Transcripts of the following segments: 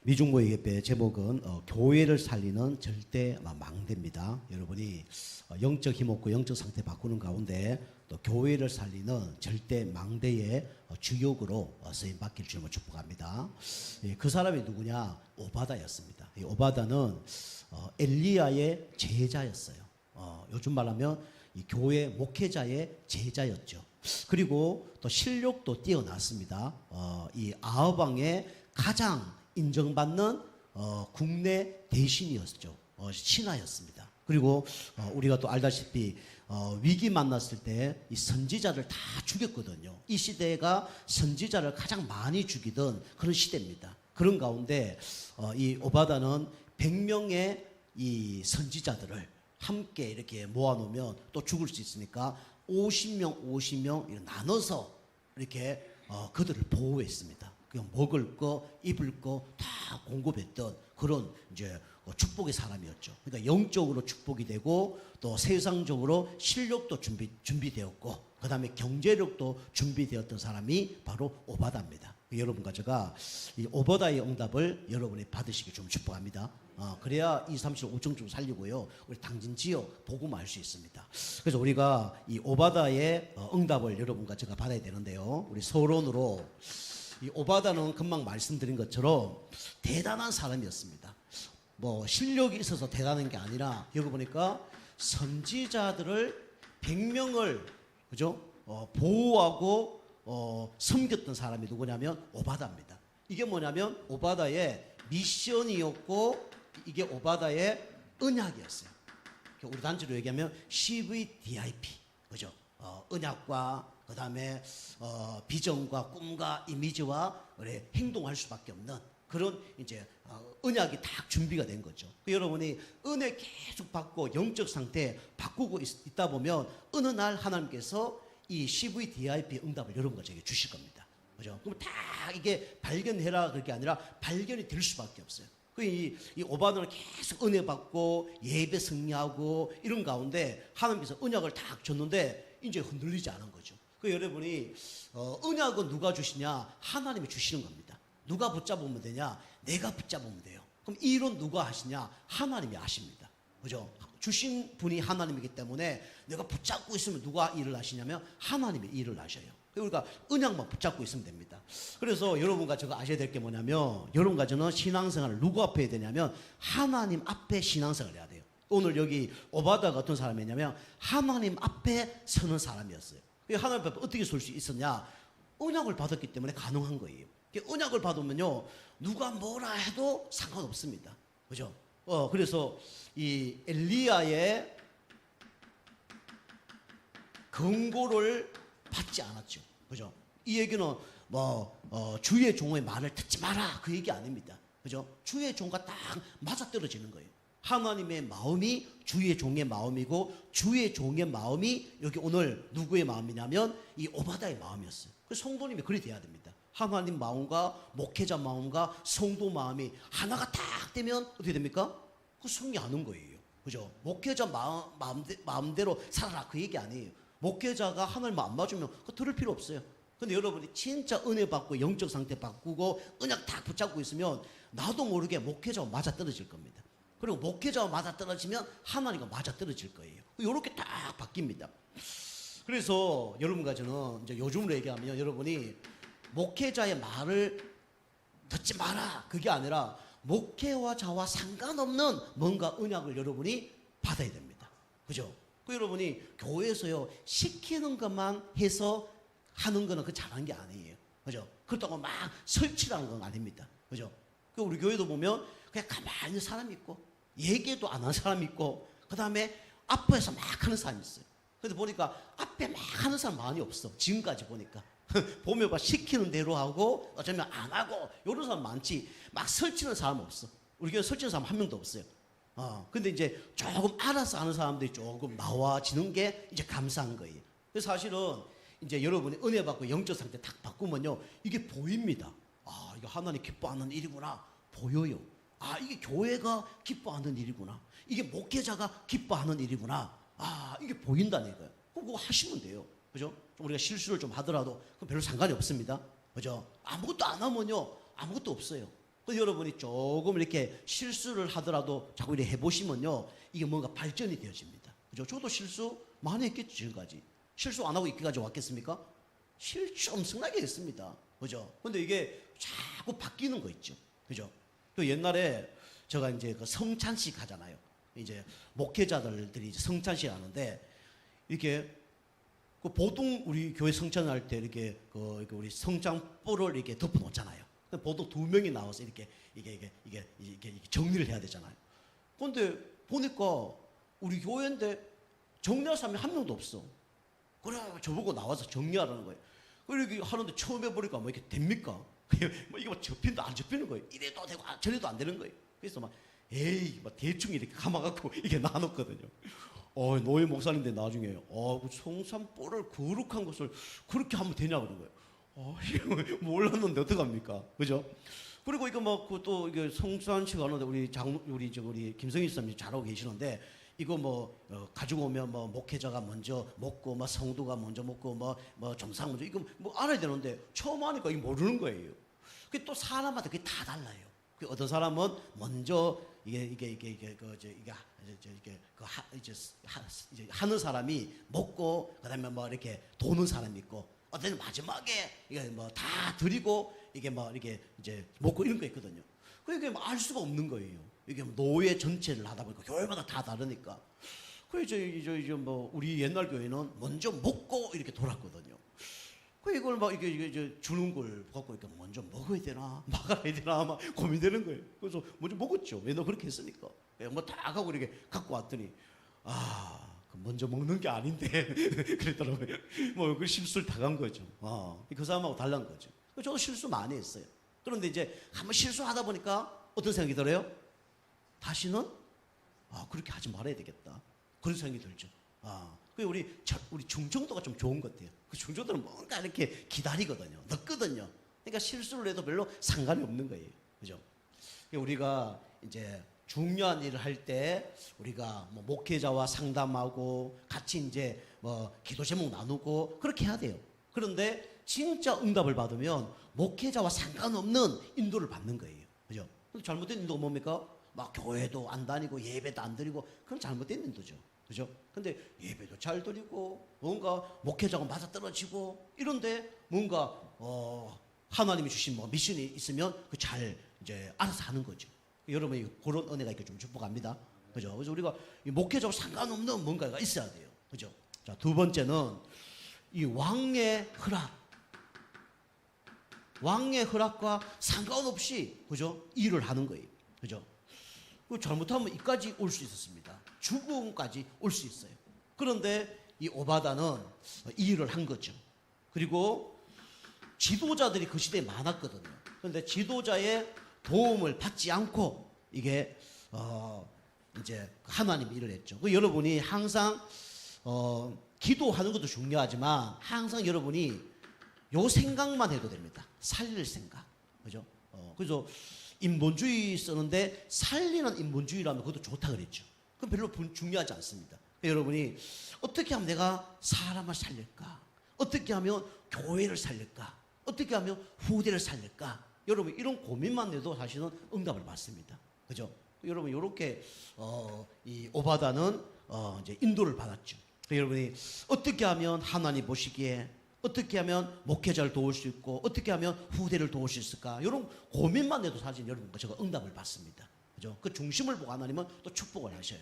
미중모 예배 제목은 교회를 살리는 절대 망대입니다. 여러분이 영적 힘 없고 영적 상태 바꾸는 가운데 또 교회를 살리는 절대 망대의 주역으로 쓰임 받기를 주님을 축복합니다. 그 사람이 누구냐? 오바다였습니다. 이 오바다는 엘리야의 제자였어요. 요즘 말하면 이 교회 목회자의 제자였죠. 그리고 또 실력도 뛰어났습니다. 이 아합 왕의 가장 인정받는 국내 대신이었죠. 신하였습니다. 그리고 우리가 또 알다시피 위기 만났을 때 이 선지자를 다 죽였거든요. 이 시대가 선지자를 가장 많이 죽이던 그런 시대입니다. 그런 가운데 이 오바다는 100명의 이 선지자들을 함께 이렇게 모아놓으면 또 죽을 수 있으니까 50명 이렇게 나눠서 이렇게 그들을 보호했습니다. 그냥 먹을 거, 입을 거 다 공급했던 그런 이제 축복의 사람이었죠. 그러니까 영적으로 축복이 되고 또 세상적으로 실력도 준비되었고 그 다음에 경제력도 준비되었던 사람이 바로 오바다입니다. 여러분과 제가 이 오바다의 응답을 여러분이 받으시기 좀 축복합니다. 그래야 237 5층 좀 살리고요. 우리 당진 지역 복음할 수 있습니다. 그래서 우리가 이 오바다의 응답을 여러분과 제가 받아야 되는데요. 우리 서론으로 이 오바다는 금방 말씀드린 것처럼 대단한 사람이었습니다. 뭐 실력이 있어서 대단한 게 아니라 여기 보니까 선지자들을 100명을 그죠? 보호하고 섬겼던 사람이 누구냐면 오바다입니다. 이게 뭐냐면 오바다의 미션이었고 이게 오바다의 언약이었어요. 우리 단지로 얘기하면 CVDIP 그죠? 언약과 그 다음에 비전과 꿈과 이미지와 행동할 수밖에 없는 그런 이제 언약이 다 준비가 된 거죠. 여러분이 은혜 계속 받고 영적 상태 바꾸고 있다 보면 어느 날 하나님께서 이 CVDIP 응답을 여러분과 저에게 주실 겁니다. 그죠? 그럼 다 이게 발견해라 그럴 게 아니라 발견이 될 수밖에 없어요. 이 오바다는 계속 은혜 받고 예배 승리하고 이런 가운데 하나님께서 언약을 딱 줬는데 이제 흔들리지 않은 거죠. 여러분이 언약은 누가 주시냐? 하나님이 주시는 겁니다. 누가 붙잡으면 되냐? 내가 붙잡으면 돼요. 그럼 이 일은 누가 하시냐? 하나님이 하십니다. 그죠? 주신 분이 하나님이기 때문에 내가 붙잡고 있으면 누가 일을 하시냐면 하나님이 일을 하셔요. 그러니까 언약만 붙잡고 있으면 됩니다. 그래서 여러분과 제가 아셔야 될 게 뭐냐면 여러분과 저는 신앙생활을 누구 앞에 해야 되냐면 하나님 앞에 신앙생활을 해야 돼요. 오늘 여기 오바다가 어떤 사람이냐면 하나님 앞에 서는 사람이었어요. 하나님 앞에 어떻게 설 수 있었냐? 언약을 받았기 때문에 가능한 거예요. 언약을 받으면요 누가 뭐라 해도 상관없습니다. 그죠? 그래서 이 엘리야의 경고를 받지 않았죠. 그죠? 이 얘기는 주의 종의 말을 듣지 마라 그 얘기 아닙니다. 그죠? 주의 종과 딱 맞아떨어지는 거예요. 하나님의 마음이 주의 종의 마음이고 주의 종의 마음이 여기 오늘 누구의 마음이냐면 이 오바다의 마음이었어요. 그래서 성도님이 그리 돼야 됩니다. 하나님 마음과 목회자 마음과 성도 마음이 하나가 딱 되면 어떻게 됩니까? 그 승리하는 거예요. 그죠? 목회자 마음대로 살아라 그 얘기 아니에요. 목회자가 하나님 안 맞으면 그거 들을 필요 없어요. 근데 여러분이 진짜 은혜 받고 영적 상태 바꾸고 언약 딱 붙잡고 있으면 나도 모르게 목회자와 맞아떨어질 겁니다. 그리고 목회자와 맞아떨어지면 하나님과 맞아떨어질 거예요. 이렇게 딱 바뀝니다. 그래서 여러분과 저는 이제 요즘으로 얘기하면 여러분이 목회자의 말을 듣지 마라 그게 아니라 목회자와 상관없는 뭔가 언약을 여러분이 받아야 됩니다. 그죠? 여러분이 교회에서요 시키는 것만 해서 하는 거는 그 잘하는 게 아니에요. 그죠? 그렇다고 막 설치라는 건 아닙니다. 그죠? 우리 교회도 보면 그냥 가만히 사람이 있고 얘기도 안 하는 사람이 있고 그 다음에 앞에서 막 하는 사람이 있어요. 근데 보니까 앞에 막 하는 사람 많이 없어. 지금까지 보니까 보면 막 시키는 대로 하고 어쩌면 안 하고 이런 사람 많지 막 설치는 사람 없어. 우리 교회 설치는 사람 한 명도 없어요. 근데 이제 조금 알아서 하는 사람들이 조금 나와지는 게 이제 감사한 거예요. 그래서 사실은 이제 여러분이 은혜 받고 영적 상태 딱 바꾸면요 이게 보입니다. 이거 하나님 기뻐하는 일이구나 보여요. 이게 교회가 기뻐하는 일이구나. 이게 목회자가 기뻐하는 일이구나. 이게 보인다는 거예요. 그거 하시면 돼요. 그죠? 우리가 실수를 좀 하더라도 그건 별로 상관이 없습니다. 그죠? 아무것도 안 하면요 아무것도 없어요. 그 여러분이 조금 이렇게 실수를 하더라도 자꾸 이렇게 해보시면요, 이게 뭔가 발전이 되어집니다. 그죠? 저도 실수 많이 했겠죠, 지금까지. 실수 안 하고 여기까지 왔겠습니까? 실수 엄청나게 했습니다. 그죠? 근데 이게 자꾸 바뀌는 거 있죠. 그죠? 또 옛날에 제가 이제 그 성찬식 하잖아요. 이제 목회자들이 이제 성찬식 하는데, 이렇게 그 보통 우리 교회 성찬할 때 이렇게 그 우리 성장불을 이렇게 덮어 놓잖아요. 보통 2명이 나와서 이게 정리를 해야 되잖아요. 그런데 보니까 우리 교회인데 정리할 사람이 한 명도 없어. 그래, 저보고 나와서 정리하라는 거예요. 그렇게 하는데 처음 해보니까 뭐 이렇게 됩니까? 뭐 이게 뭐 접힌도 안 접히는 거예요. 이래도 되고 저래도 안 되는 거예요. 그래서 막 에이, 막 대충 이렇게 감아갖고 이게 나눴거든요. 노예 목사님인데 나중에 그 성산불을 거룩한 것을 그렇게 하면 되냐 그런 거예요. 몰랐는데 어떡합니까? 그죠? 그리고 이거 또 이게 성산식 하는데 우리 김성희 선생님이 잘하고 계시는데, 이거 가지고 오면 목회자가 먼저 먹고 성도가 먼저 먹고 정상 먼저 이거 알아야 되는데 처음 하니까 이거 모르는 거예요. 그게 또 사람마다 그게 다 달라요. 그 어떤 사람은 먼저 이제 하는 사람이 먹고 그다음에 이렇게 도는 사람이 있고, 어떤 마지막에 이게 다 드리고 이게 이렇게 이제 먹고 이런 거 있거든요. 그게 알 수가 없는 거예요. 이게 노예 전체를 하다 보니까 교회마다 다 다르니까. 그래서 이제 우리 옛날 교회는 먼저 먹고 이렇게 돌았거든요. 그 이걸 이게 주는 걸 갖고 이렇게 먼저 먹어야 되나 막아야 되나 막 고민되는 거예요. 그래서 먼저 먹었죠. 왜너 그렇게 했으니까. 다 하고 이렇게 갖고 왔더니 먼저 먹는 게 아닌데 그랬더라고요. 그 실수를 당한 거죠. 그 사람하고 달란 거죠. 저도 실수 많이 했어요. 그런데 이제 한번 실수하다 보니까 어떤 생각이 들어요? 다시는 그렇게 하지 말아야 되겠다. 그런 생각이 들죠. 우리 중정도가 좀 좋은 것 같아요. 그 중정도는 뭔가 이렇게 기다리거든요. 늦거든요. 그러니까 실수를 해도 별로 상관이 없는 거예요. 그죠? 우리가 이제 중요한 일을 할 때 우리가 목회자와 상담하고 같이 이제 기도 제목 나누고 그렇게 해야 돼요. 그런데 진짜 응답을 받으면 목회자와 상관없는 인도를 받는 거예요. 그죠? 근데 잘못된 인도가 뭡니까? 교회도 안 다니고 예배도 안 드리고, 그건 잘못된 인도죠. 그죠? 근데 예배도 잘 드리고 뭔가 목회자가 맞아떨어지고 이런데 뭔가 하나님이 주신 미션이 있으면 그 잘 이제 알아서 하는 거죠. 여러분이 그런 은혜가 있게 좀 축복합니다. 그죠? 그래서 우리가 목회자와 상관없는 뭔가가 있어야 돼요. 그죠? 자, 두 번째는 이 왕의 허락과 상관없이, 그죠? 일을 하는 거예요. 그죠? 잘못하면 이까지 올 수 있었습니다. 죽음까지 올 수 있어요. 그런데 이 오바다는 이 일을 한 거죠. 그리고 지도자들이 그 시대에 많았거든요. 그런데 지도자의 도움을 받지 않고 이게 이제 하나님이 일을 했죠. 여러분이 항상 기도하는 것도 중요하지만 항상 여러분이 요 생각만 해도 됩니다. 살릴 생각. 그죠? 그래서 인본주의 쓰는데 살리는 인본주의라면 그것도 좋다 그랬죠. 그건 별로 중요하지 않습니다. 여러분이 어떻게 하면 내가 사람을 살릴까? 어떻게 하면 교회를 살릴까? 어떻게 하면 후대를 살릴까? 여러분 이런 고민만 해도 사실은 응답을 받습니다. 그죠? 여러분 이렇게 이 오바다는 이제 인도를 받았죠. 여러분이 어떻게 하면 하나님 보시기에 어떻게 하면 목회자를 도울 수 있고 어떻게 하면 후대를 도울 수 있을까? 이런 고민만 해도 사실 여러분과 제가 응답을 받습니다. 그죠? 그 중심을 보고 하나님은 또 축복을 하셔요.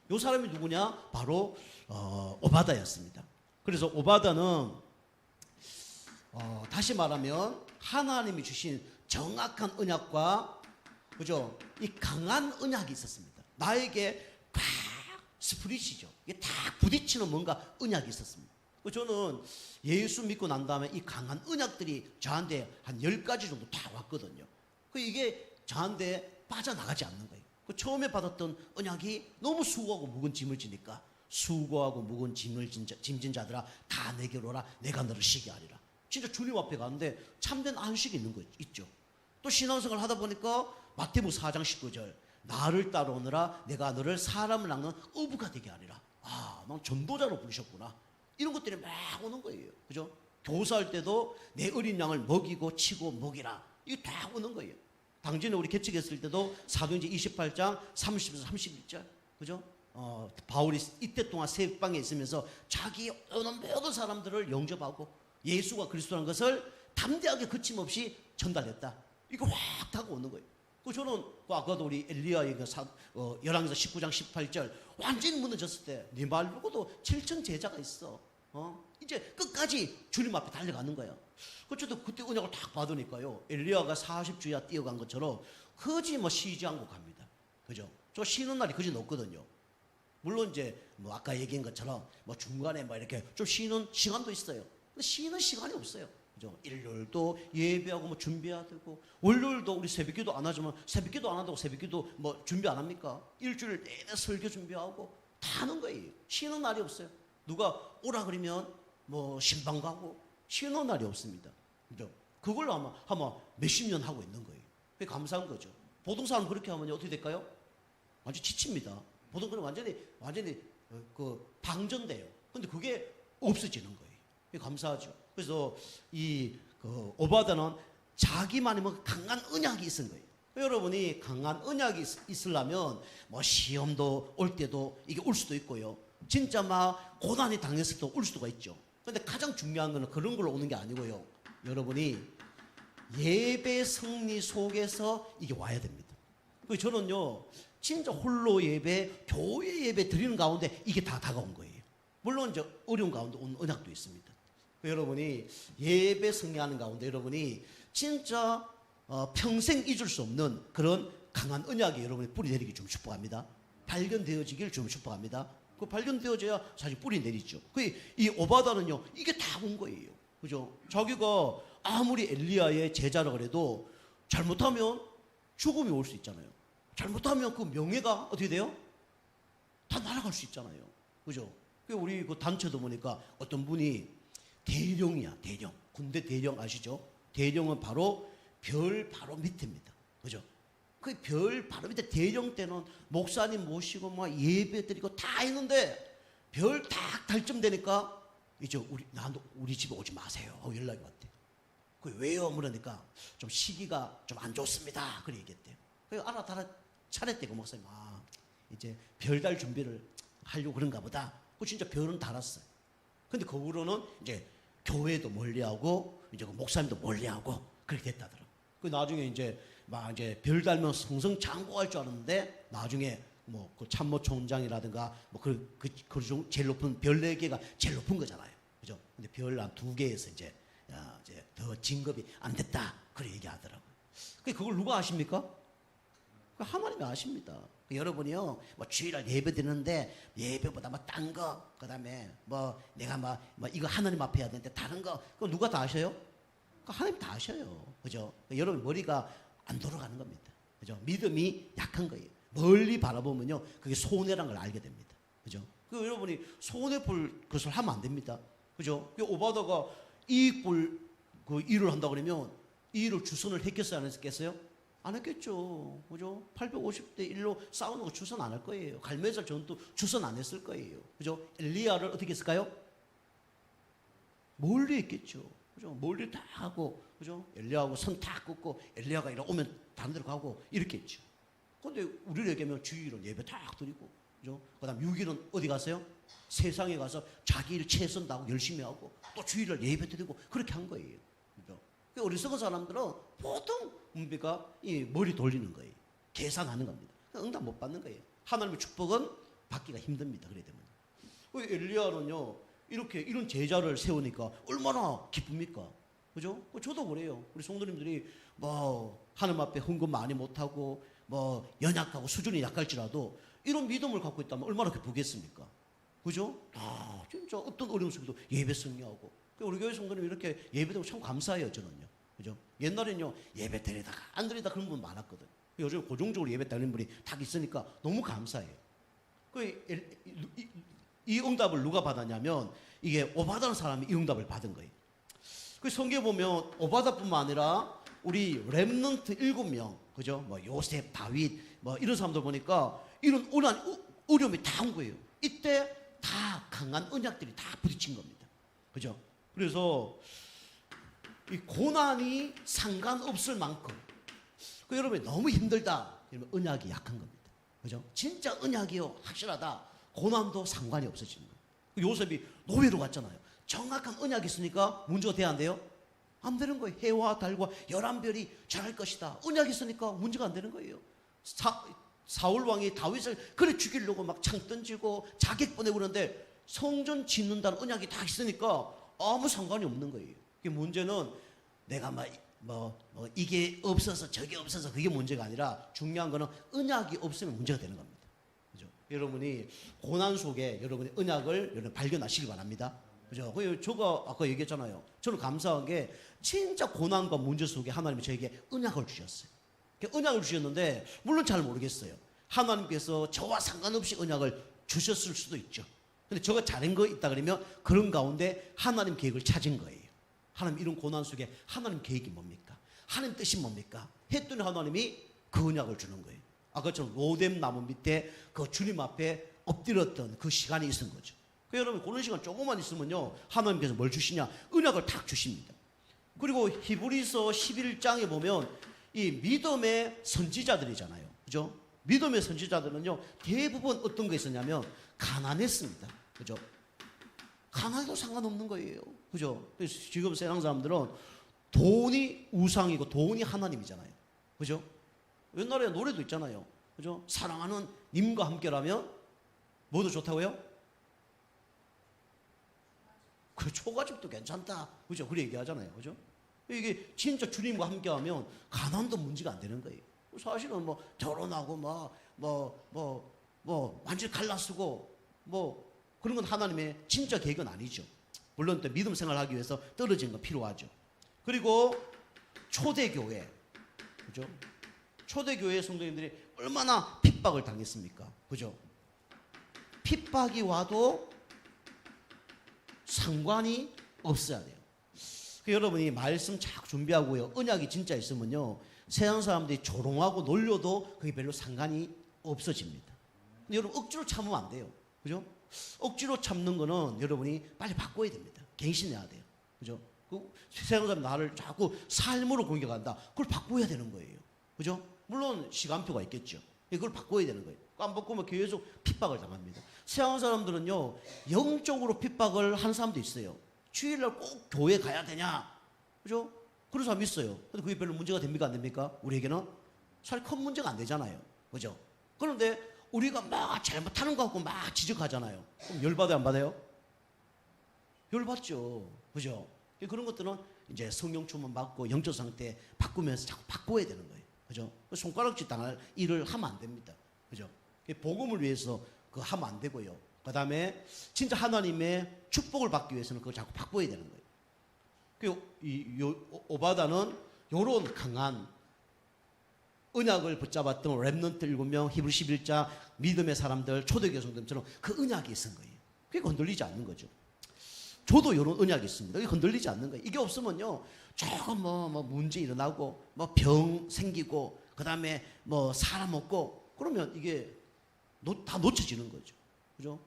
이 사람이 누구냐? 바로 오바다였습니다. 그래서 오바다는 다시 말하면 하나님이 주신 정확한 언약과, 그죠? 이 강한 언약이 있었습니다. 나에게 딱 스프릿이죠. 이게 딱 부딪히는 뭔가 언약이 있었습니다. 저는 예수 믿고 난 다음에 이 강한 언약들이 저한테 한 10가지 정도 다 왔거든요. 이게 저한테 빠져나가지 않는 거예요. 처음에 받았던 언약이 너무 수고하고 무거운 짐을 지니까 수고하고 무거운 짐진 자들아 다 내게로 오라 내가 너를 쉬게 하리라. 진짜 주님 앞에 가는데 참된 안식이 있는 거 있죠. 또 신앙생활 하다 보니까 마태복음 4장 19절 나를 따라오느라 내가 너를 사람을 낚는 어부가 되게 하리라. 막 전도자로 부르셨구나. 이런 것들이 막 오는 거예요. 그죠? 교사할 때도 내 어린 양을 먹이고 치고 먹이라. 이게 다 오는 거예요. 당전에 우리 개척했을 때도 사도행전 28장 30에서 31절, 그죠? 바울이 이때 동안 새방에 있으면서 자기 오는 모든 사람들을 영접하고 예수가 그리스도라는 것을 담대하게 거침없이 전달했다. 이거 확 타고 오는 거예요. 저는 아까도 우리 엘리야의 열왕기서 19장 18절 완전히 무너졌을 때 네 말고도 7천 제자가 있어. 이제 끝까지 주님 앞에 달려가는 거야. 저도 그때 은약을 딱 받으니까요. 엘리야가 40주야 뛰어간 것처럼 거지 쉬지 않고 갑니다. 그죠? 저 쉬는 날이 거지 없거든요. 물론 이제 아까 얘기한 것처럼 중간에 이렇게 좀 쉬는 시간도 있어요. 근데 쉬는 시간이 없어요. 그죠? 일요일도 예배하고 준비해야 되고, 월요일도 우리 새벽기도 안 하지만 새벽기도 안 한다고 새벽기도 준비 안 합니까? 일주일 내내 설교 준비하고 다 하는 거예요. 쉬는 날이 없어요. 누가 오라 그러면 신방 가고 쉬는 날이 없습니다. 그죠? 그걸 아마 몇십 년 하고 있는 거예요. 그게 감사한 거죠. 보통 사람 그렇게 하면 어떻게 될까요? 완전 지칩니다. 보통 그럼 완전히 방전돼요. 근데 그게 없어지는 거예요. 그게 감사하죠. 그래서 오바다는 자기만의 강한 언약이 있은 거예요. 여러분이 강한 언약이 있으려면 시험도 올 때도 이게 올 수도 있고요. 진짜 고난이 당했을 때 올 수가 있죠. 근데 가장 중요한 거는 그런 걸로 오는 게 아니고요. 여러분이 예배 승리 속에서 이게 와야 됩니다. 저는요, 진짜 홀로 예배, 교회 예배 드리는 가운데 이게 다 다가온 거예요. 물론 이제 어려운 가운데 온 언약도 있습니다. 여러분이 예배 승리하는 가운데 여러분이 진짜 평생 잊을 수 없는 그런 강한 언약이 여러분이 뿌리 내리기 좀 축복합니다. 발견되어지길 좀 축복합니다. 그 발견되어져야 사실 뿌리 내리죠. 이 오바다는요, 이게 다 온 거예요. 그죠? 자기가 아무리 엘리야의 제자라 그래도 잘못하면 죽음이 올 수 있잖아요. 잘못하면 그 명예가 어떻게 돼요? 다 날아갈 수 있잖아요. 그죠? 우리 그 단체도 보니까 어떤 분이 대령이야, 대령. 군대 대령 아시죠? 대령은 바로 별 바로 밑입니다. 그죠? 그 별 바로 밑에 대령 때는 목사님 모시고 예배 드리고 다 했는데 별 딱 달점되니까 이제 우리 집에 오지 마세요 하고 연락이 왔대요. 그 왜요? 물으니까 좀 시기가 좀 안 좋습니다. 그래 얘기했대요. 그래서 알아달아 차렸대요. 목사님. 이제 별 달 준비를 하려고 그런가 보다. 그 진짜 별은 달았어요. 근데 그 후로는 이제 교회도 멀리하고 이제 그 목사님도 멀리하고 그렇게 됐다더라고요. 그 나중에 이제 별 달면 성성 장고할 줄 알았는데 나중에 그 참모총장이라든가 그 제일 높은 별 4개가 제일 높은 거잖아요. 그죠? 근데 별 한 2개에서 이제 더 진급이 안 됐다. 그래 얘기하더라고요. 그걸 누가 아십니까? 하나님이 아십니다. 여러분이요, 주일날 예배 드리는데 예배보다 딴 거, 그 다음에 내가 이거 하나님 앞에 해야 되는데 다른 거, 그거 누가 다 아셔요? 하나님 다 아셔요. 그죠? 여러분 머리가 안 돌아가는 겁니다. 그죠? 믿음이 약한 거예요. 멀리 바라보면요, 그게 손해란 걸 알게 됩니다. 그죠? 여러분이 손해 볼 것을 하면 안 됩니다. 그죠? 오바다가 이익 볼 일을 한다 그러면 이 일을 주선을 했겠어요, 안 했겠어요? 안 했겠죠. 그죠? 850대 1로 싸우는 거 주선 안 할 거예요. 갈멜살 전투 주선 안 했을 거예요. 그죠? 엘리야를 어떻게 했을까요? 멀리 했겠죠. 그죠? 멀리 다 하고, 그죠? 엘리야하고 선 다 긋고, 엘리야가 오면 다른 데로 가고, 이렇게 했죠. 근데 우리를 얘기하면 주일은 예배 다 드리고, 그죠? 그 다음 6일은 어디 갔어요? 세상에 가서 자기 일 최선 다하고 열심히 하고, 또 주일을 예배 드리고, 그렇게 한 거예요. 그죠? 어리석은 사람들은 보통 이 머리 돌리는 거예요. 계산하는 겁니다. 응답 못 받는 거예요. 하나님의 축복은 받기가 힘듭니다. 그래 되면. 엘리야는요, 이런 제자를 세우니까 얼마나 기쁩니까? 그죠? 저도 그래요. 우리 성도님들이 하나님 앞에 헌금 많이 못하고 연약하고 수준이 약할지라도 이런 믿음을 갖고 있다면 얼마나 기쁘겠습니까? 그죠? 진짜 어떤 어려움 속에도 예배 승리하고. 우리 교회 성도님 이렇게 예배되고 참 감사해요, 저는요. 그죠? 옛날에는요, 예배 드리다가 안 드리다 그런 분 많았거든. 요즘 고정적으로 예배 드리는 분이 딱 있으니까 너무 감사해요. 이 응답을 누가 받았냐면 이게 오바다는 사람이 이 응답을 받은 거예요. 성경에 보면 오바다뿐만 아니라 우리 렘넌트 7명, 그죠? 요셉, 다윗, 이런 사람들 보니까 이런 어려움이 다 온 거예요. 이때 다 강한 언약들이 다 부딪힌 겁니다. 그죠? 그래서 이 고난이 상관없을 만큼 그 여러분이 너무 힘들다. 이러면 언약이 약한 겁니다. 그죠? 진짜 언약이요. 확실하다. 고난도 상관이 없어지는 거예요. 그 요셉이 노예로 갔잖아요. 정확한 언약이 있으니까 문제가 돼야 안 돼요? 안 되는 거예요. 해와 달과 11별이 절할 것이다. 언약이 있으니까 문제가 안 되는 거예요. 사울 왕이 다윗을 그래 죽이려고 막 창 던지고 자객 보내고 그러는데 성전 짓는다는 언약이 다 있으니까 아무 상관이 없는 거예요. 그 문제는 내가 이게 없어서 저게 없어서 그게 문제가 아니라 중요한 거는 언약이 없으면 문제가 되는 겁니다. 그죠? 여러분이 고난 속에 여러분의 언약을 여러분 발견하시기 바랍니다. 그죠? 제가 아까 얘기했잖아요. 저는 감사한 게 진짜 고난과 문제 속에 하나님이 저에게 언약을 주셨어요. 언약을 주셨는데 물론 잘 모르겠어요. 하나님께서 저와 상관없이 언약을 주셨을 수도 있죠. 근데 저가 잘한 거 있다 그러면 그런 가운데 하나님 계획을 찾은 거예요. 하나님 이런 고난 속에 하나님 계획이 뭡니까? 하나님 뜻이 뭡니까? 했더니 하나님이 그 언약을 주는 거예요. 아까처럼 로뎀 나무 밑에 그 주님 앞에 엎드렸던 그 시간이 있은 거죠. 여러분 그런 시간 조금만 있으면요 하나님께서 뭘 주시냐? 언약을 탁 주십니다. 그리고 히브리서 11장에 보면 이 믿음의 선지자들이잖아요. 그죠? 믿음의 선지자들은요 대부분 어떤 게 있었냐면 가난했습니다. 그죠? 가난도 상관없는 거예요. 그죠? 지금 세상 사람들은 돈이 우상이고 돈이 하나님이잖아요. 그죠? 옛날에 노래도 있잖아요. 그죠? 사랑하는 님과 함께라면 뭐도 좋다고요? 그 초가집도 괜찮다. 그죠? 그렇게 얘기하잖아요. 그죠? 이게 진짜 주님과 함께하면 가난도 문제가 안 되는 거예요. 사실은 결혼하고 완전히 갈라쓰고 그런 건 하나님의 진짜 계획은 아니죠. 물론 또 믿음 생활하기 위해서 떨어진 건 필요하죠. 그리고 초대교회, 그죠? 초대교회 성도님들이 얼마나 핍박을 당했습니까? 그죠? 핍박이 와도 상관이 없어야 돼요. 여러분이 말씀 잘 준비하고요. 언약이 진짜 있으면요. 세상 사람들이 조롱하고 놀려도 그게 별로 상관이 없어집니다. 근데 여러분 억지로 참으면 안 돼요. 그죠? 억지로 참는 거는 여러분이 빨리 바꿔야 됩니다. 갱신해야 돼요. 그죠? 세상 사람 나를 자꾸 삶으로 공격한다. 그걸 바꿔야 되는 거예요. 그죠? 물론 시간표가 있겠죠. 그걸 바꿔야 되는 거예요. 안 바꾸면 계속 핍박을 당합니다. 세상 사람들은요, 영적으로 핍박을 하는 사람도 있어요. 주일날 꼭 교회 가야 되냐? 그죠? 그런 사람 있어요. 근데 그게 별로 문제가 됩니까? 안 됩니까? 우리에게는 사실 큰 문제가 안 되잖아요. 그죠? 그런데 우리가 막 잘못하는 거 같고 막 지적하잖아요. 그럼 열받아요, 안 받아요? 열받죠. 그죠? 그런 것들은 이제 성령 충만 받고 영적 상태 바꾸면서 자꾸 바꿔야 되는 거예요. 그죠? 손가락질 당할 일을 하면 안 됩니다. 그죠? 복음을 위해서 그거 하면 안 되고요. 그 다음에 진짜 하나님의 축복을 받기 위해서는 그걸 자꾸 바꿔야 되는 거예요. 오바다는 요런 강한 언약을 붙잡았던 랩넌트 7명, 히브리 11장 믿음의 사람들, 초대교회 성도들처럼 그 언약이 있은 거예요. 그게 흔들리지 않는 거죠. 저도 이런 언약이 있습니다. 이게 흔들리지 않는 거예요. 이게 없으면요, 조금 문제 일어나고, 병 생기고, 그 다음에 사람 없고, 그러면 이게 다 놓쳐지는 거죠. 그죠?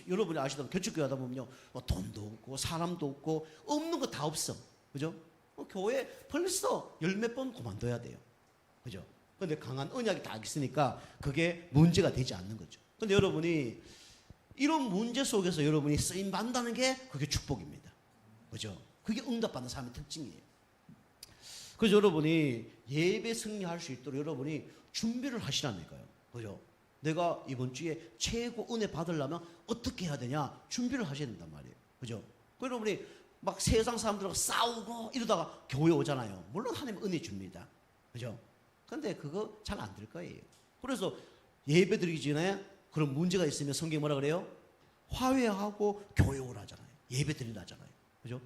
여러분이 아시다시피 개척교회 하다 보면요, 돈도 없고, 사람도 없고, 없는 거 다 없어. 그죠? 교회 벌써 열 몇 번 그만둬야 돼요. 그죠? 근데 강한 언약이 다 있으니까 그게 문제가 되지 않는 거죠. 근데 여러분이 이런 문제 속에서 여러분이 쓰임 받는다는 게 그게 축복입니다. 그죠? 그게 응답받는 사람의 특징이에요. 그래서 여러분이 예배 승리할 수 있도록 여러분이 준비를 하시라니까요. 그죠? 내가 이번 주에 최고 은혜 받으려면 어떻게 해야 되냐? 준비를 하셔야 된단 말이에요. 그죠? 여러분이 막 세상 사람들하고 싸우고 이러다가 교회 오잖아요. 물론 하나님 은혜 줍니다. 그죠? 근데 그거 잘 안 될 거예요. 그래서 예배 드리기 전에 그런 문제가 있으면 성경이 뭐라 그래요? 화해하고 교회 오라잖아요. 예배 드리라잖아요. 그죠?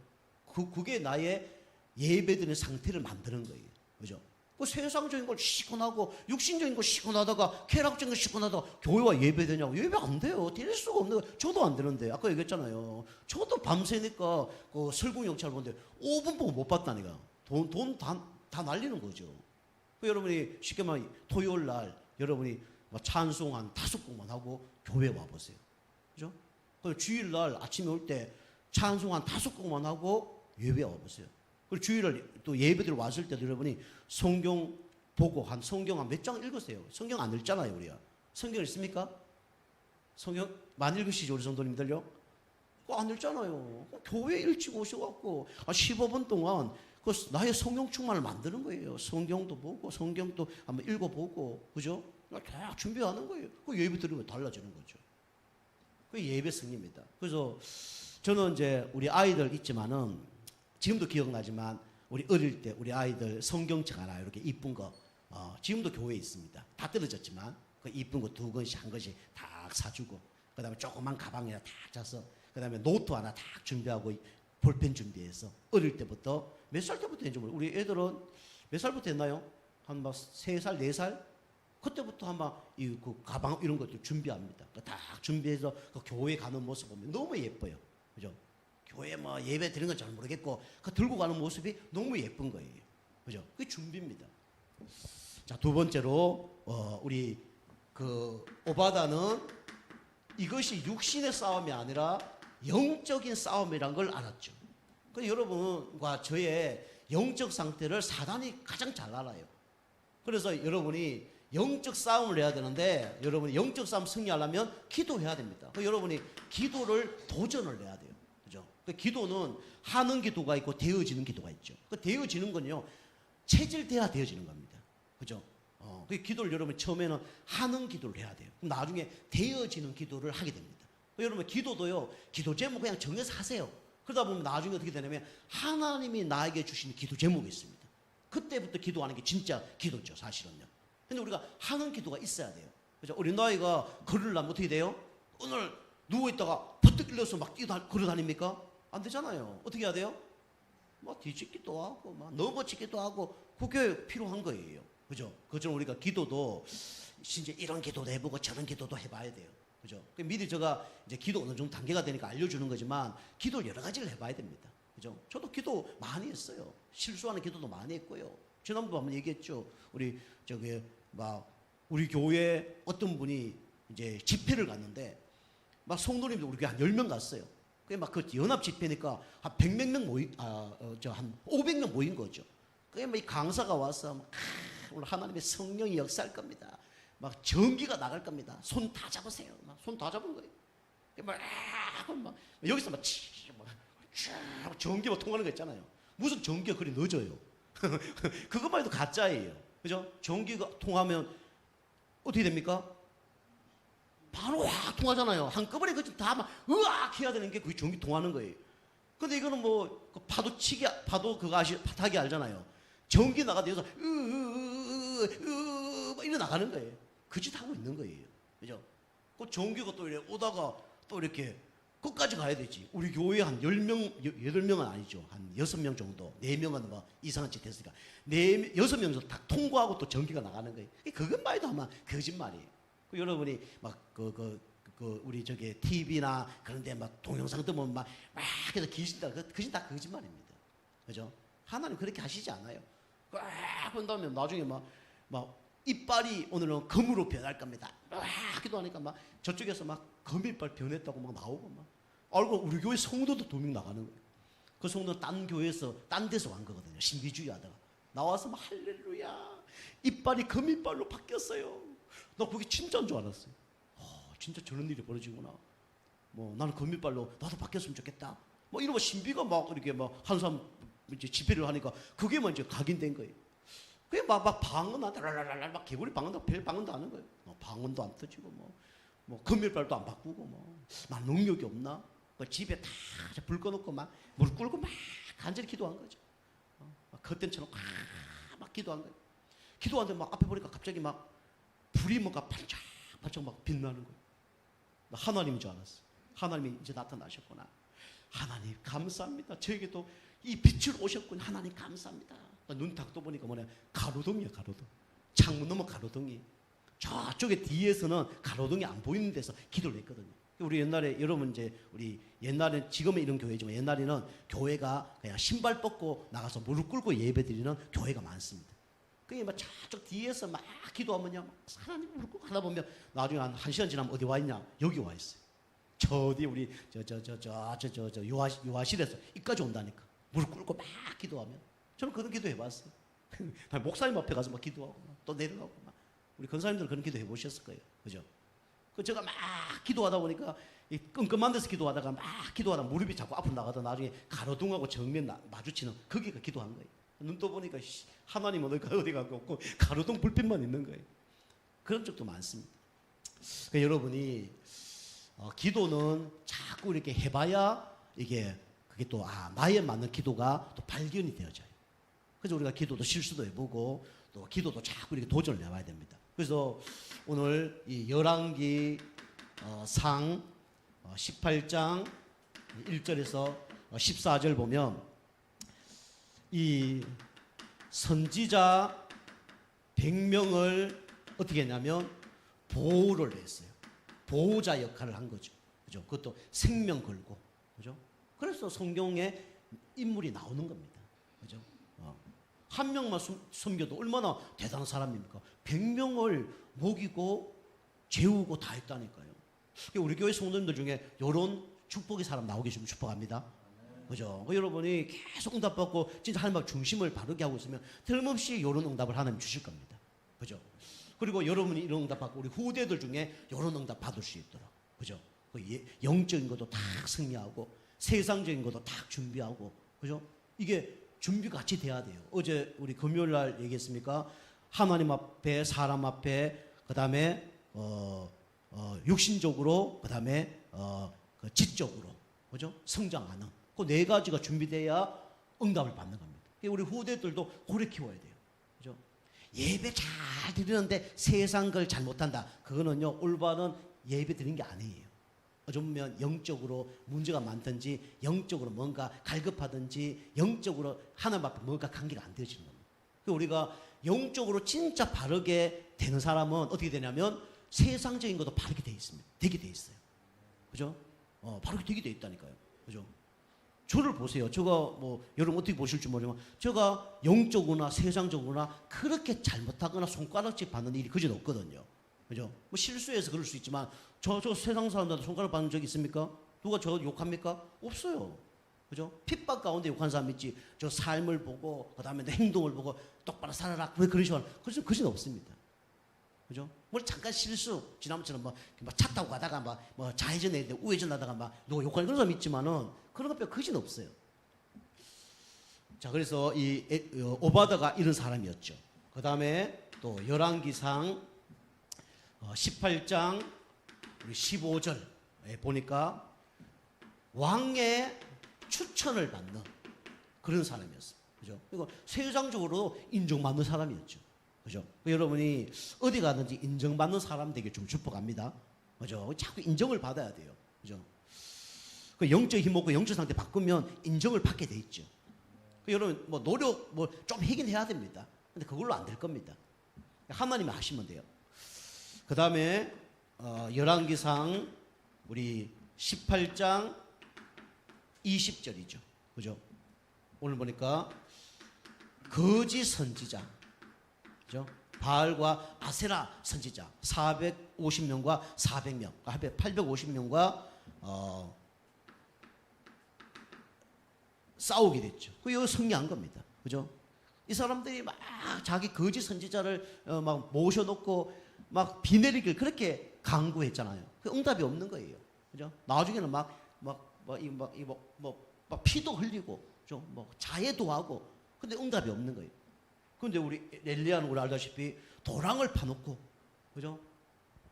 그게 나의 예배 드리는 상태를 만드는 거예요. 그죠? 세상적인 걸 시원하고 육신적인 걸 시원하다가 쾌락적인 걸 시원하다가 교회와 예배 되냐고. 예배 안 돼요. 드릴 수가 없는 거예요. 저도 안 되는데. 아까 얘기했잖아요. 저도 밤새니까 그 설국영찰 보는데 5분 보고 못 봤다니까. 돈 다 날리는 거죠. 여러분이 쉽게 말하면 토요일 날 여러분이 찬송 한 5곡만 하고 교회 와보세요. 그죠? 주일 날 아침에 올 때 찬송 한 5곡만 하고 예배 와보세요. 그리고 주일날 또 예배들 왔을 때도 여러분이 성경 보고 한 성경 한 몇 장 읽으세요. 성경 안 읽잖아요, 우리가. 성경 읽습니까? 성경 많이 읽으시죠, 우리 성도님들요? 그거 안 읽잖아요. 교회 일찍 오셔갖고 15분 동안 그 나의 성령 충만을 만드는 거예요. 성경도 보고 성경도 한번 읽어보고, 그죠? 다 준비하는 거예요. 그 예배 드리면 달라지는 거죠. 그 예배 승리입니다. 그래서 저는 이제 우리 아이들 있지만은 지금도 기억나지만 우리 어릴 때 우리 아이들 성경책 하나 이렇게 이쁜 거 지금도 교회에 있습니다. 다 떨어졌지만 그 이쁜 거 2권씩 한 권씩 다 사주고, 그 다음에 조그만 가방에다 다 짜서, 그 다음에 노트 하나 다 준비하고 볼펜 준비해서 어릴 때부터 몇 살 때부터 했는지 모르겠어요. 우리 애들은 몇 살부터 했나요? 한 막 3살, 4살? 그때부터 아마 그 가방 이런 것들 준비합니다. 다 준비해서 그 교회 가는 모습 보면 너무 예뻐요. 그죠? 교회 뭐 예배 드리는 건 잘 모르겠고 그 들고 가는 모습이 너무 예쁜 거예요. 그죠? 그게 준비입니다. 자, 두 번째로 우리 그 오바다는 이것이 육신의 싸움이 아니라 영적인 싸움이란 걸 알았죠. 그 여러분과 저의 영적 상태를 사단이 가장 잘 알아요. 그래서 여러분이 영적 싸움을 해야 되는데, 여러분이 영적 싸움 승리하려면 기도해야 됩니다. 그 여러분이 기도를 도전을 해야 돼요. 그죠? 그 기도는 하는 기도가 있고 되어지는 기도가 있죠. 그 되어지는 건요, 체질돼야 되어지는 겁니다. 그죠? 그 기도를 여러분 처음에는 하는 기도를 해야 돼요. 그럼 나중에 되어지는 기도를 하게 됩니다. 여러분 기도도요, 기도 제목 그냥 정해서 하세요. 그러다 보면 나중에 어떻게 되냐면 하나님이 나에게 주신 기도 제목이 있습니다. 그때부터 기도하는 게 진짜 기도죠, 사실은요. 근데 우리가 하는 기도가 있어야 돼요. 그죠? 우리 나이가 걸으려면 어떻게 돼요? 오늘 누워있다가 버뜩 일어서 막 걸어 다닙니까? 안 되잖아요. 어떻게 해야 돼요? 막 뒤집기도 하고, 막 넘어지기도 하고, 그게 필요한 거예요. 그죠? 그처럼 우리가 기도도 진짜 이런 기도도 해보고 저런 기도도 해봐야 돼요. 그죠? 미리 제가 이제 기도 어느 정도 단계가 되니까 알려주는 거지만 기도를 여러 가지를 해봐야 됩니다. 그죠? 저도 기도 많이 했어요. 실수하는 기도도 많이 했고요. 지난번에 한번 얘기했죠. 우리 저기 막 우리 교회 어떤 분이 이제 집회를 갔는데 막 성도님들 우리 교회 한 10명 갔어요. 그게 막 그 연합 집회니까 한 100몇 명 한 500명 모인 거죠. 그게 막 이 강사가 와서 막 오늘 하나님의 성령이 역사할 겁니다. 막 전기가 나갈 겁니다. 손 다 잡으세요. 막 손 다 잡은 거예요. 막 여기서 막 전기가 통하는 거 있잖아요. 무슨 전기가 그리 늦어요. 그것만 해도 가짜예요. 그죠? 전기가 통하면 어떻게 됩니까? 바로 확 통하잖아요. 한꺼번에 그다 막 으악 해야 되는 게 그게 전기 통하는 거예요. 근데 이거는 뭐 파도 그거 타기 알잖아요. 전기 나가도 여기서 막 이래 나가는 거예요. 그 짓 하고 있는 거예요. 그죠? 그 전기가 또 이렇게 오다가 또 이렇게 끝까지 가야 되지. 우리 교회 한 10명, 8명은 아니죠. 한 6명 정도. 4명은 뭐 이상한 짓 했으니까. 6명 정도 다 통과하고 또 전기가 나가는 거예요. 그것만 해도 아마 거짓말이에요. 여러분이 막 우리 저기 TV나 그런데 막 동영상 뜨면 막 해서 귀신 다 거짓말입니다. 그죠? 하나님 그렇게 하시지 않아요. 꽉 본 다음에 나중에 막 이빨이 오늘은 검으로 변할 겁니다. 막 기도하니까 막 저쪽에서 막 검이빨 변했다고 막 나오고 막 알고 우리 교회 성도도 2명 나가는 거예요. 그 성도는 딴 교회에서 딴 데서 온 거거든요. 신비주의 하다가 나와서 막 할렐루야 이빨이 검이빨로 바뀌었어요. 나 그게 진짜인 줄 알았어요. 진짜 저런 일이 벌어지구나. 뭐 나는 검이빨로 나도 바뀌었으면 좋겠다. 뭐 이러고 신비가 막 이렇게 막 한 사람 이제 집회를 하니까 그게 뭐 이제 각인된 거예요. 그게 막 방언한다, 랄랄랄 막 개구리 방언도 별 방언도 하는 거예요. 방언도 안 터지고 뭐 검일발도 안 바꾸고 막 능력이 없나? 집에 다 불 꺼놓고 막 물 끓고 막 간절히 기도한 거죠. 그때처럼 막 기도한 거예요. 기도하는데 막 앞에 보니까 갑자기 막 불이 뭔가 반짝반짝 막 빛나는 거예요. 하나님인 줄 알았어요. 하나님이 이제 나타나셨구나. 하나님 감사합니다. 저에게도 이 빛을 오셨군요. 하나님 감사합니다. 눈 딱 떠보니까 뭐냐, 가로등이야. 가로등. 창문 너머 가로등이. 저쪽에 뒤에서는 가로등이 안 보이는 데서 기도를 했거든요. 우리 옛날에 여러분 이제 우리 옛날에 지금은 이런 교회지만 옛날에는 교회가 그냥 신발 벗고 나가서 무릎 꿇고 예배드리는 교회가 많습니다. 그게 막 저쪽 뒤에서 막 기도하면요, 하나님 무릎 꿇고 하다 보면 나중에 한 1시간 지나면 어디 와 있냐? 여기 와 있어요. 저 뒤에 우리 요하실에서 이까지 온다니까. 무릎 꿇고 막 기도하면 저는 그런 기도 해봤어요. 목사님 앞에 가서 막 기도하고 또 내려가고 막. 우리 권사님들 그런 기도 해보셨을 거예요. 그죠? 그 제가 막 기도하다 보니까 이 끔끔한 데서 기도하다가 막 기도하다 무릎이 자꾸 앞으로 나가다 나중에 가로등하고 정면 마주치는 거기가 기도한 거예요. 눈 떠보니까 하나님은 어디가 없고 가로등 불빛만 있는 거예요. 그런 적도 많습니다. 그러니까 여러분이 기도는 자꾸 이렇게 해봐야 이게 그게 또 나에 맞는 기도가 또 발견이 되어져요. 그래서 우리가 기도도 실수도 해보고 또 기도도 자꾸 이렇게 도전을 해봐야 됩니다. 그래서 오늘 이 열왕기 상 18장 1절에서 14절 보면 이 선지자 100명을 어떻게 했냐면 보호를 했어요. 보호자 역할을 한 거죠. 그죠? 그것도 생명 걸고. 그죠? 그래서 성경에 인물이 나오는 겁니다. 그죠? 한 명만 섬겨도 얼마나 대단한 사람입니까? 100명을 먹이고 재우고 다 했다니까요. 우리 교회 성도님들 중에 이런 축복의 사람 나오기 좀 축복합니다. 그죠? 여러분이 계속 응답받고 진짜 하나님 앞 중심을 바르게 하고 있으면 틀림없이 이런 응답을 하나님 주실 겁니다. 그죠? 그리고 여러분이 이런 응답 받고 우리 후대들 중에 이런 응답 받을 수 있도록. 그죠? 영적인 것도 다 승리하고 세상적인 것도 다 준비하고. 그죠? 이게 준비가 같이 돼야 돼요. 어제 우리 금요일 날 얘기했습니까? 하나님 앞에 사람 앞에 그다음에 육신적으로 그다음에 지적으로. 그죠? 성장하는 그 네 가지가 준비돼야 응답을 받는 겁니다. 우리 후대들도 오래 키워야 돼요. 그죠? 예배 잘 드리는데 세상 걸 잘 못한다. 그거는요 올바른 예배 드리는 게 아니에요. 어쩌면 영적으로 문제가 많든지 영적으로 뭔가 갈급하든지 영적으로 하나님 앞에 뭔가 관계가 안 되어지는 겁니다. 우리가 영적으로 진짜 바르게 되는 사람은 어떻게 되냐면 세상적인 것도 바르게 돼 있습니다. 되게 돼 있어요. 그죠? 바르게 되게 돼 있다니까요. 그죠? 저를 보세요. 제가 여러분 어떻게 보실지 모르지만 제가 영적으로나 세상적으로나 그렇게 잘못하거나 손가락질 받는 일이 그전 없거든요. 그죠? 실수해서 그럴 수 있지만 저 세상 사람들한테 손가락 받는 적 있습니까? 누가 저 욕합니까? 없어요. 그죠? 핍박 가운데 욕한 사람 있지. 저 삶을 보고 그다음에 내 행동을 보고 똑바로 살아라. 왜 그런 식으로 그것은 없습니다. 그죠? 잠깐 실수 지난번처럼 차 타고 가다가 좌회전 내는데 우회전 하다가 누가 욕하는 그런 사람 있지만은 그런 것 빼고 그것은 없어요. 자, 그래서 이 오바다가 이런 사람이었죠. 그다음에 또 열왕기상 18장 15절에 보니까 왕의 추천을 받는 그런 사람이었어요. 그죠? 그리고 세상적으로 인정받는 사람이었죠. 그죠? 여러분이 어디 가든지 인정받는 사람 되게 좀 축복합니다. 그죠? 자꾸 인정을 받아야 돼요. 그죠? 그 영적 힘 없고 영적 상태 바꾸면 인정을 받게 돼 있죠. 여러분 노력 좀 하긴 해야 됩니다. 근데 그걸로 안 될 겁니다. 하나님이 하시면 돼요. 그 다음에 열왕기상 우리 18장 20절이죠. 그죠? 오늘 보니까 거짓 선지자, 그죠? 바알과 아세라 선지자 450명과 400명, 850명과 싸우게 됐죠. 이거 승리한 겁니다. 그죠? 이 사람들이 막 자기 거짓 선지자를 막 모셔놓고 막 비 내리길 그렇게 강구했잖아요. 그 응답이 없는 거예요. 그죠? 나중에는 막 피도 흘리고, 좀 자해도 하고, 근데 응답이 없는 거예요. 근데 우리 엘리야는 우리 알다시피 도랑을 파놓고, 그죠?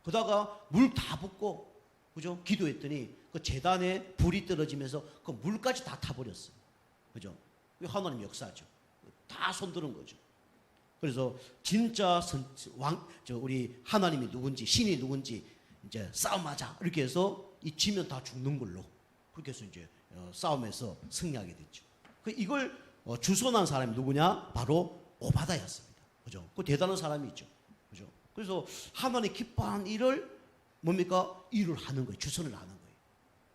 그다가 물 다 붓고, 그죠? 기도했더니 그 재단에 불이 떨어지면서 그 물까지 다 타버렸어요. 그죠? 하나님 역사죠. 다 손드는 거죠. 그래서 진짜 우리 하나님이 누군지, 신이 누군지 이제 싸움하자 이렇게 해서 이 지면 다 죽는 걸로 그렇게 해서 이제 싸움에서 승리하게 됐죠. 이걸 주선한 사람이 누구냐? 바로 오바다였습니다. 그죠? 그 대단한 사람이죠. 그죠? 그래서 하나님 기뻐하는 일을 뭡니까? 일을 하는 거예요. 주선을 하는 거예요.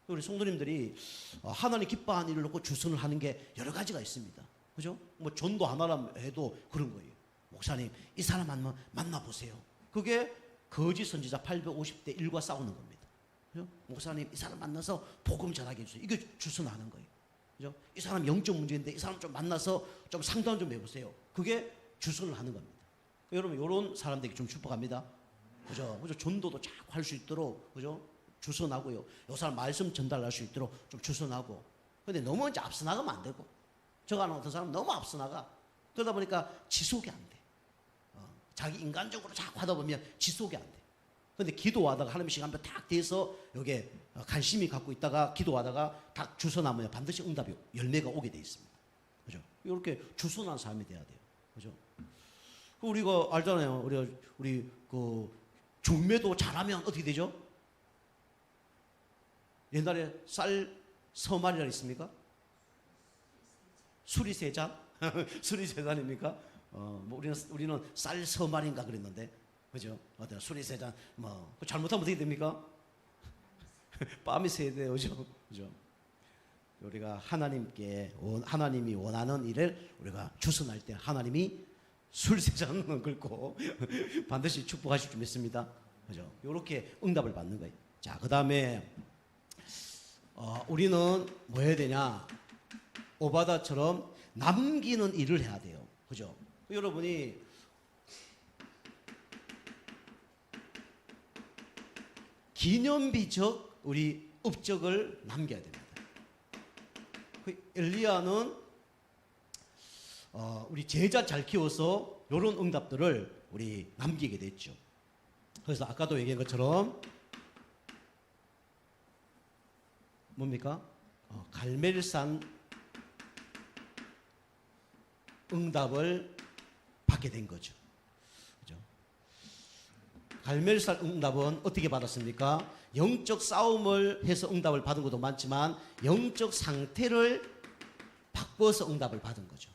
우리 성도님들이 하나님 기뻐하는 일을 놓고 주선을 하는 게 여러 가지가 있습니다. 그죠? 전도 하나라 해도 그런 거예요. 목사님, 이 사람 한번 만나보세요. 그게 거짓 선지자 850대 1과 싸우는 겁니다. 그죠? 목사님, 이 사람 만나서 복음 전하게 해주세요. 이게 주선하는 거예요. 그죠? 이 사람 영적 문제인데 이 사람 좀 만나서 좀 상담 좀 해보세요. 그게 주선을 하는 겁니다. 여러분 이런 사람들에게 좀 축복합니다. 그죠? 전도도 자꾸 할 수 있도록 그죠? 주선하고요. 요 사람 말씀 전달할 수 있도록 좀 주선하고. 근데 너무 이제 앞서 나가면 안 되고. 저가 하는 어떤 사람은 너무 앞서 나가. 그러다 보니까 지속이 안 돼. 자기 인간적으로 자꾸 하다 보면 지속이 안 돼. 근데 기도하다가 하나님 시간표 딱 돼서 여기에 관심이 갖고 있다가 기도하다가 딱 주선하면 반드시 응답이 열매가 오게 돼 있습니다. 그죠? 이렇게 주선한 사람이 돼야 돼요. 그죠? 우리가 알잖아요. 우리 그 중매도 잘하면 어떻게 되죠? 옛날에 쌀 서말이라 있습니까? 수리세잔? 수리세잔입니까? 뭐 우리는 쌀 서말인가 그랬는데, 그죠? 어때요? 수리세잔, 잘못하면 어떻게 됩니까? 빰이 세야 돼요, 그죠? 우리가 하나님이 원하는 일을 우리가 주선할 때 하나님이 술세잔을 긁고 반드시 축복하실 줄 믿습니다. 그죠? 이렇게 응답을 받는 거예요. 자, 그 다음에 우리는 뭐 해야 되냐? 오바다처럼 남기는 일을 해야 돼요. 그죠? 여러분이 기념비적 우리 업적을 남겨야 됩니다. 엘리야는 우리 제자 잘 키워서 이런 응답들을 우리 남기게 됐죠. 그래서 아까도 얘기한 것처럼 뭡니까? 갈멜산 응답을 받게 된 거죠. 그죠? 갈멜산 응답은 어떻게 받았습니까? 영적 싸움을 해서 응답을 받은 것도 많지만 영적 상태를 바꿔서 응답을 받은 거죠.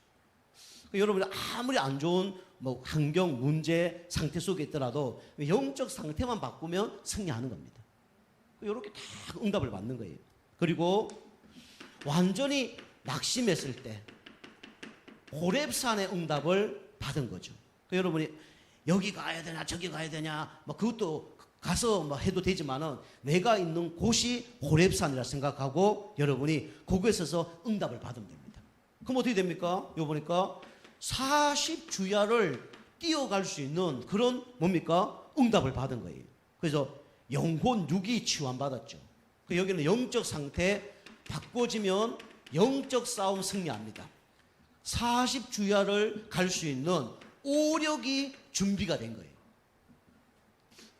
여러분이 아무리 안 좋은 환경, 문제, 상태 속에 있더라도 영적 상태만 바꾸면 승리하는 겁니다. 이렇게 다 응답을 받는 거예요. 그리고 완전히 낙심했을 때 호렙산의 응답을 받은 거죠. 여러분이 여기 가야 되냐 저기 가야 되냐 그것도 가서 해도 되지만은 내가 있는 곳이 호렙산이라 생각하고 여러분이 거기에 서서 응답을 받으면 됩니다. 그럼 어떻게 됩니까? 요 보니까 40주야를 뛰어갈 수 있는 그런 뭡니까? 응답을 받은 거예요. 그래서 영혼 육이 치유받았죠. 여기는 영적 상태 바꿔지면 영적 싸움 승리합니다. 40주야를 갈 수 있는 오력이 준비가 된 거예요.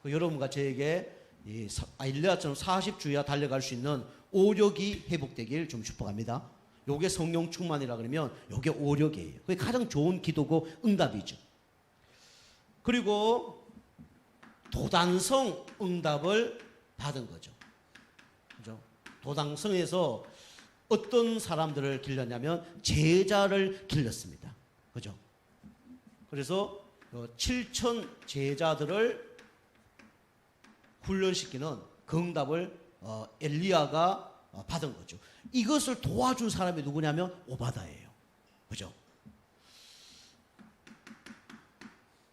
여러분과 저에게 엘리야처럼 40주야 달려갈 수 있는 오력이 회복되길 좀 축복합니다. 요게 성령 충만이라 그러면 요게 오력이에요. 그게 가장 좋은 기도고 응답이죠. 그리고 도단성 응답을 받은 거죠. 그죠? 도단성에서 어떤 사람들을 길렀냐면 제자를 길렀습니다. 그죠? 그래서 7천 제자들을 훈련시키는 그 응답을 엘리야가 받은 거죠. 이것을 도와준 사람이 누구냐면 오바다예요. 그죠?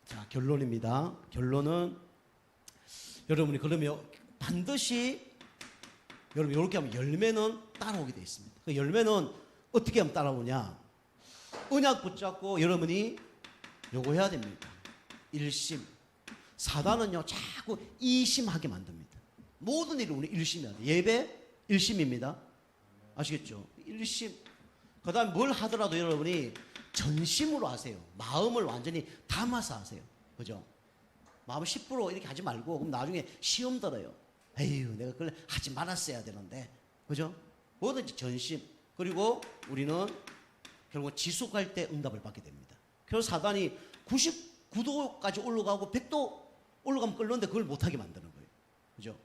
자, 결론입니다. 결론은 여러분이 그러면 반드시 여러분 이렇게 하면 열매는 따라오게 되어 있습니다. 그 열매는 어떻게 하면 따라오냐? 언약 붙잡고 여러분이 요거 해야 됩니다. 일심. 사단은요 자꾸 이심하게 만듭니다. 모든 일을 우리 일심해야 돼요. 예배 일심입니다. 아시겠죠? 일심. 그 다음에 뭘 하더라도 여러분이 전심으로 하세요. 마음을 완전히 담아서 하세요. 그죠? 마음 10% 이렇게 하지 말고 그럼 나중에 시험 들어요. 에휴 내가 그걸 하지 말았어야 되는데. 그죠? 뭐든지 전심. 그리고 우리는 결국 지속할 때 응답을 받게 됩니다. 그래서 사단이 99도까지 올라가고 100도 올라가면 끓는데 그걸 못하게 만드는 거예요. 그죠?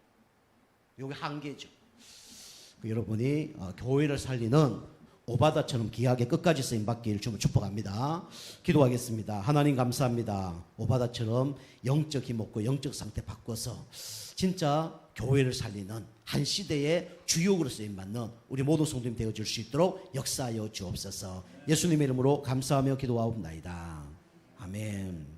이게 한계죠. 여러분이 교회를 살리는 오바다처럼 귀하게 끝까지 쓰임받기를 주면 축복합니다. 기도하겠습니다. 하나님 감사합니다. 오바다처럼 영적 힘 얻고 영적 상태 바꿔서 진짜 교회를 살리는 한 시대의 주역으로 쓰임받는 우리 모든 성도님 되어줄 수 있도록 역사하여 주옵소서. 예수님의 이름으로 감사하며 기도하옵나이다. 아멘.